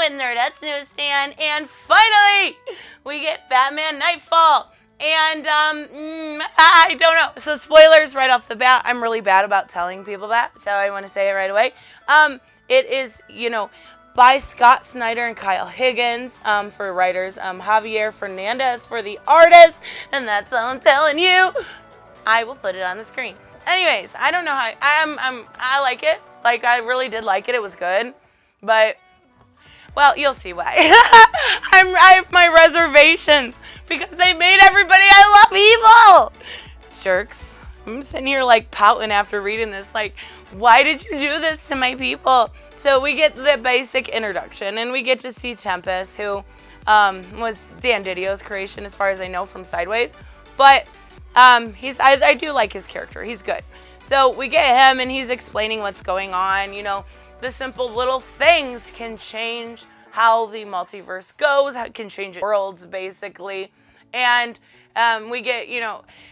with Nerdette's Newsstand, and finally, we get Batman Knightfall. And, I don't know. So, spoilers right off the bat. I'm really bad about telling people that, so I want to say it right away. It is, by Scott Snyder and Kyle Higgins for writers, Javier Fernandez for the artist, and that's all I'm telling you. I will put it on the screen. Anyways, I don't know how I like it. Like, I really did like it. It was good, but well, you'll see why. I have my reservations because they made everybody I love evil. Jerks. I'm sitting here like pouting after reading this. Like, why did you do this to my people? So we get the basic introduction, and we get to see Tempest, who was Dan Didio's creation, as far as I know, from Sideways. But I do like his character. He's good. So we get him, and he's explaining what's going on. The simple little things can change how the multiverse goes, how it can change worlds, basically. And we get,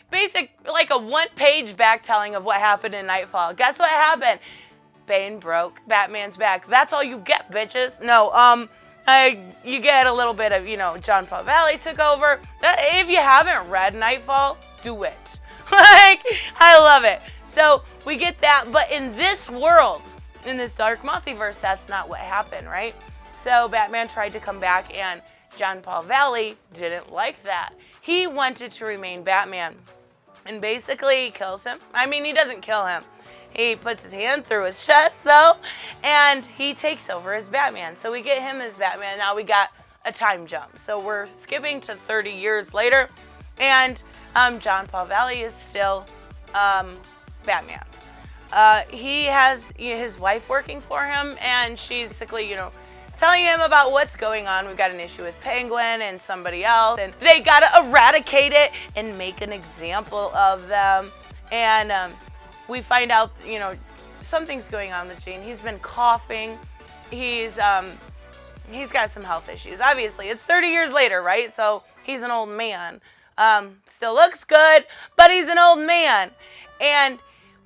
basic, like a one-page backtelling of what happened in Knightfall. Guess what happened? Bane broke Batman's back. That's all you get, bitches. No, you get a little bit of, John Paul Valley took over. If you haven't read Knightfall, do it. Like, I love it. So we get that, but in this world, in this dark multiverse, that's not what happened, right? So Batman tried to come back, and John Paul Valley didn't like that. He wanted to remain Batman, and basically kills him. I mean, he doesn't kill him. He puts his hand through his chest, though, and he takes over as Batman. So we get him as Batman. Now we got a time jump. So we're skipping to 30 years later, and John Paul Valley is still Batman. He has his wife working for him, and she's basically, telling him about what's going on. We've got an issue with Penguin and somebody else, and they gotta eradicate it and make an example of them. And we find out, something's going on with Gene. He's been coughing. He's got some health issues. Obviously, it's 30 years later, right? So he's an old man. Still looks good, but he's an old man. And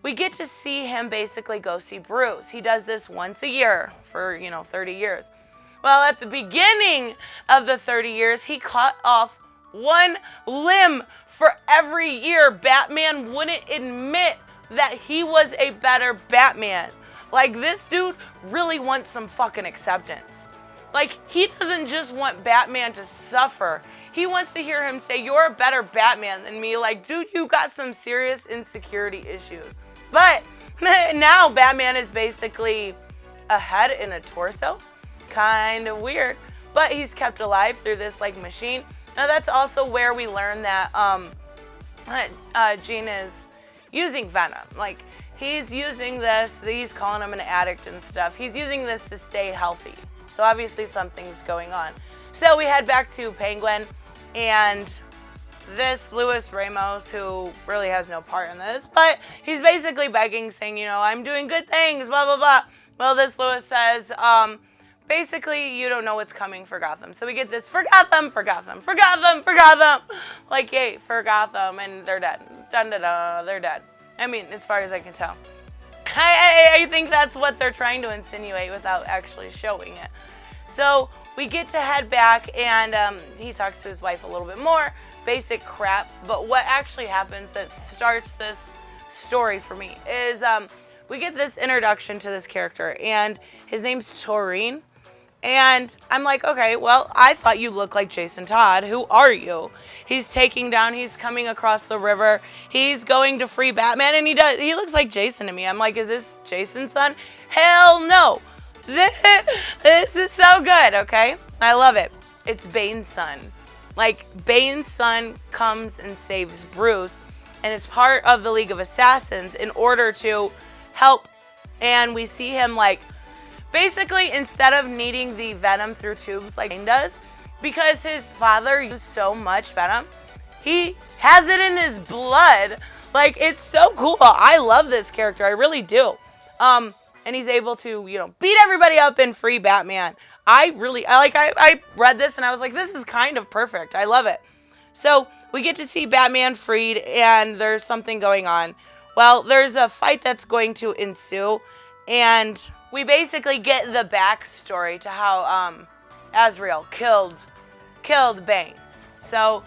we get to see him basically go see Bruce. He does this once a year for, 30 years. Well, at the beginning of the 30 years, he cut off one limb for every year. Batman wouldn't admit that he was a better Batman. Like, this dude really wants some fucking acceptance. Like, he doesn't just want Batman to suffer. He wants to hear him say, "You're a better Batman than me." Like, dude, you got some serious insecurity issues. But now Batman is basically a head and a torso. Kind of weird. But he's kept alive through this, like, machine. Now, that's also where we learn that Gene is using Venom. Like, he's using this. He's calling him an addict and stuff. He's using this to stay healthy. So, obviously, something's going on. So, we head back to Penguin, and this Luis Ramos, who really has no part in this, but he's basically begging, saying, I'm doing good things, blah, blah, blah. Well, this Luis says, basically, you don't know what's coming for Gotham. So we get this, for Gotham, for Gotham, for Gotham, for Gotham. Like, yay, for Gotham, and they're dead. Dun, dun, dun, they're dead. I mean, as far as I can tell. I think that's what they're trying to insinuate without actually showing it. So we get to head back, and he talks to his wife a little bit more. Basic crap. But what actually happens that starts this story for me is we get this introduction to this character, and his name's Taurine. And I'm like, okay, well, I thought you looked like Jason Todd. Who are you? He's he's coming across the river. He's going to free Batman, and he looks like Jason to me. I'm like, is this Jason's son? Hell no. This is so good, okay? I love it. It's Bane's son. Like, Bane's son comes and saves Bruce, and is part of the League of Assassins in order to help. And we see him, like, basically, instead of needing the venom through tubes like Bane does, because his father used so much venom, he has it in his blood. Like, it's so cool. I love this character. I really do. And he's able to, beat everybody up and free Batman. I read this and I was like, this is kind of perfect. I love it. So we get to see Batman freed, and there's something going on. Well, there's a fight that's going to ensue, and we basically get the backstory to how Azrael killed Bane. So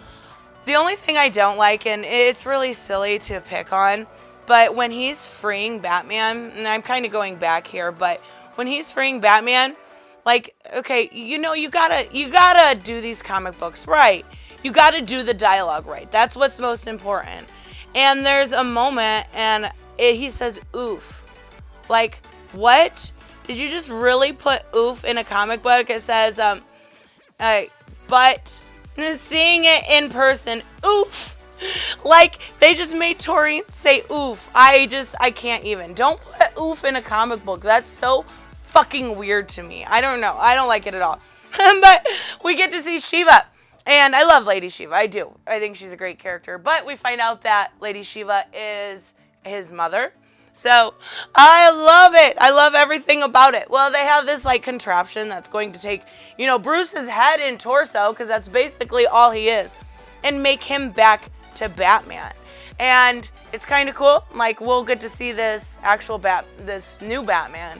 the only thing I don't like, and it's really silly to pick on, but when he's freeing Batman, and I'm kind of going back here, but when he's freeing Batman, like, okay, you gotta do these comic books right. You gotta do the dialogue right. That's what's most important. And there's a moment, and he says, oof. Like, what? Did you just really put oof in a comic book? It says, but seeing it in person, oof. Like, they just made Taurine say oof. I can't even. Don't put oof in a comic book. That's so fucking weird to me. I don't know. I don't like it at all. But we get to see Shiva. And I love Lady Shiva. I do. I think she's a great character. But we find out that Lady Shiva is his mother. So I love it. I love everything about it. Well, they have this like contraption that's going to take, Bruce's head and torso, because that's basically all he is, and make him back to Batman. And it's kind of cool. Like, we'll get to see this this new Batman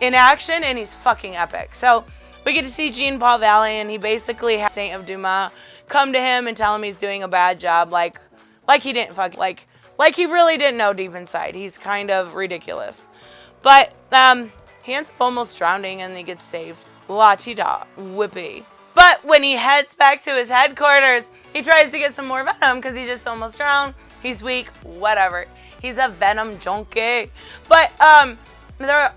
in action, and he's fucking epic. So we get to see Jean-Paul Valley, and he basically has Saint of Dumas come to him and tell him he's doing a bad job, like he didn't like he really didn't know deep inside. He's kind of ridiculous. But he ends up almost drowning, and he gets saved. La-ti-da, whippy. But when he heads back to his headquarters, he tries to get some more venom because he just almost drowned. He's weak, whatever. He's a venom junkie. But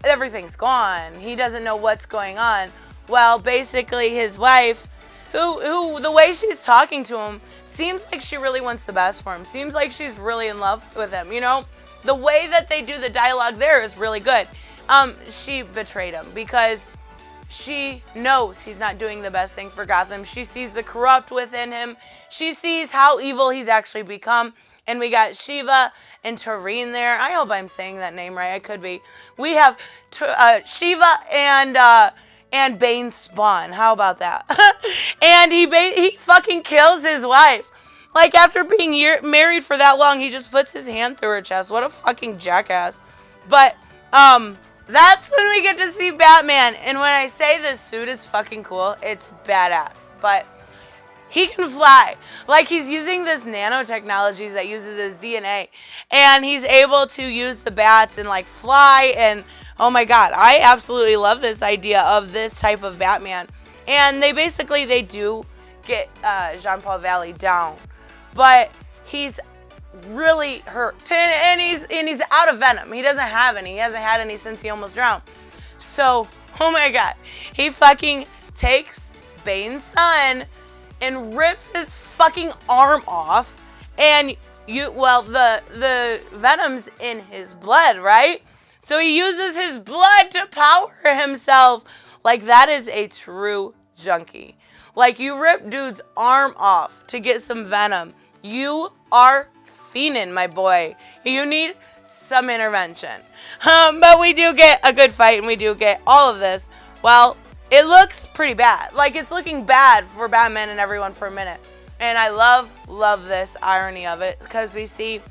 everything's gone. He doesn't know what's going on. Well, basically his wife, who the way she's talking to him, seems like she really wants the best for him. Seems like she's really in love with him, The way that they do the dialogue there is really good. She betrayed him because she knows he's not doing the best thing for Gotham. She sees the corrupt within him. She sees how evil he's actually become. And we got Shiva and Taurine there. I hope I'm saying that name right. I could be. We have Shiva and Bane Spawn. How about that? And he fucking kills his wife. Like, after being married for that long, he just puts his hand through her chest. What a fucking jackass. But that's when we get to see Batman. And when I say this suit is fucking cool, it's badass. But he can fly. Like, he's using this nanotechnology that uses his DNA. And he's able to use the bats and, like, fly. And, oh my god, I absolutely love this idea of this type of Batman. And they do get Jean-Paul Valley down. But he's really hurt. And he's out of venom. He doesn't have any. He hasn't had any since he almost drowned. So, oh my god. He fucking takes Bane's son and rips his fucking arm off. And the venom's in his blood, right? So he uses his blood to power himself. Like, that is a true junkie. Like, you rip dude's arm off to get some venom. You are fiending, my boy. You need some intervention. But we do get a good fight, and we do get all of this. Well, it looks pretty bad. Like, it's looking bad for Batman and everyone for a minute. And I love this irony of it, because we see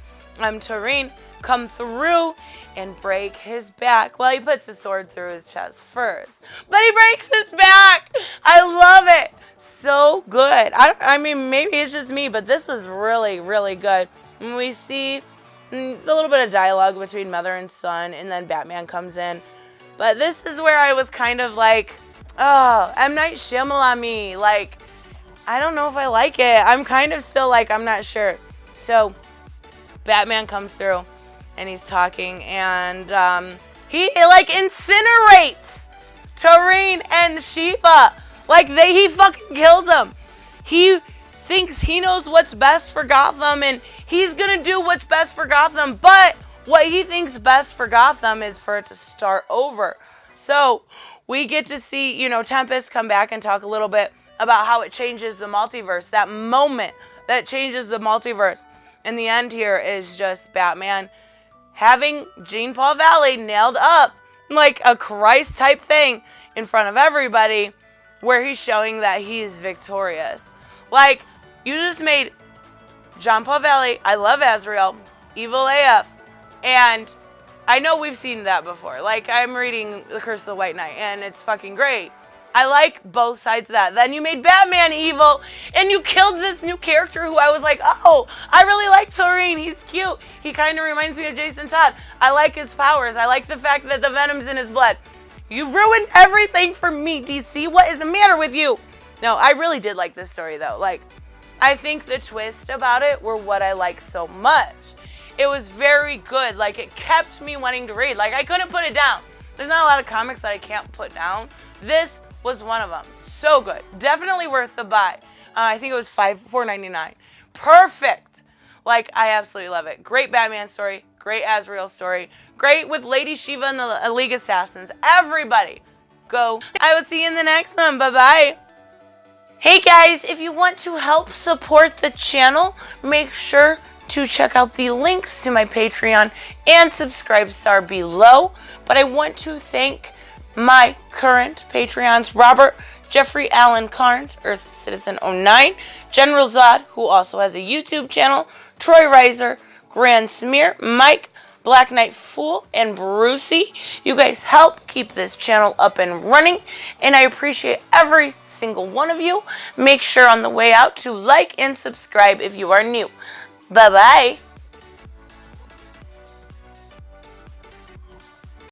Taurine come through and break his back. Well, he puts his sword through his chest first, but he breaks his back. I love it. So good. I mean, maybe it's just me, but this was really, really good. And we see a little bit of dialogue between mother and son, and then Batman comes in. But this is where I was kind of like, oh, M. Night Shyamalan me. Like, I don't know if I like it. I'm kind of still like, I'm not sure. So Batman comes through, and he's talking, and he like incinerates Taurine and Shiva. Like, he fucking kills them. He thinks he knows what's best for Gotham, and he's gonna do what's best for Gotham, but what he thinks best for Gotham is for it to start over. So we get to see, Tempest come back and talk a little bit about how it changes the multiverse. That moment that changes the multiverse. And the end here is just Batman having Jean-Paul Valley nailed up like a Christ type thing in front of everybody, where he's showing that he's victorious. Like, you just made Jean-Paul Valley, I love Azrael, evil AF, and I know we've seen that before. Like, I'm reading The Curse of the White Knight, and it's fucking great. I like both sides of that. Then you made Batman evil, and you killed this new character who I was like, oh, I really like Taurine. He's cute. He kind of reminds me of Jason Todd. I like his powers. I like the fact that the venom's in his blood. You ruined everything for me, DC. What is the matter with you? No, I really did like this story, though. Like, I think the twist about it were what I like so much. It was very good. Like, it kept me wanting to read. Like, I couldn't put it down. There's not a lot of comics that I can't put down. This was one of them. So good. Definitely worth the buy. I think it was $4.99. Perfect. Like, I absolutely love it. Great Batman story. Great Azrael story. Great with Lady Shiva and the League Assassins. Everybody, go. I will see you in the next one. Bye-bye. Hey guys, if you want to help support the channel, make sure to check out the links to my Patreon and subscribe star below. But I want to thank my current Patreons, Robert, Jeffrey Allen Carnes, Earth Citizen 09, General Zod, who also has a YouTube channel, Troy Reiser, Grand Smear, Mike, Black Knight Fool, and Brucey. You guys help keep this channel up and running, and I appreciate every single one of you. Make sure on the way out to like and subscribe if you are new. Bye-bye.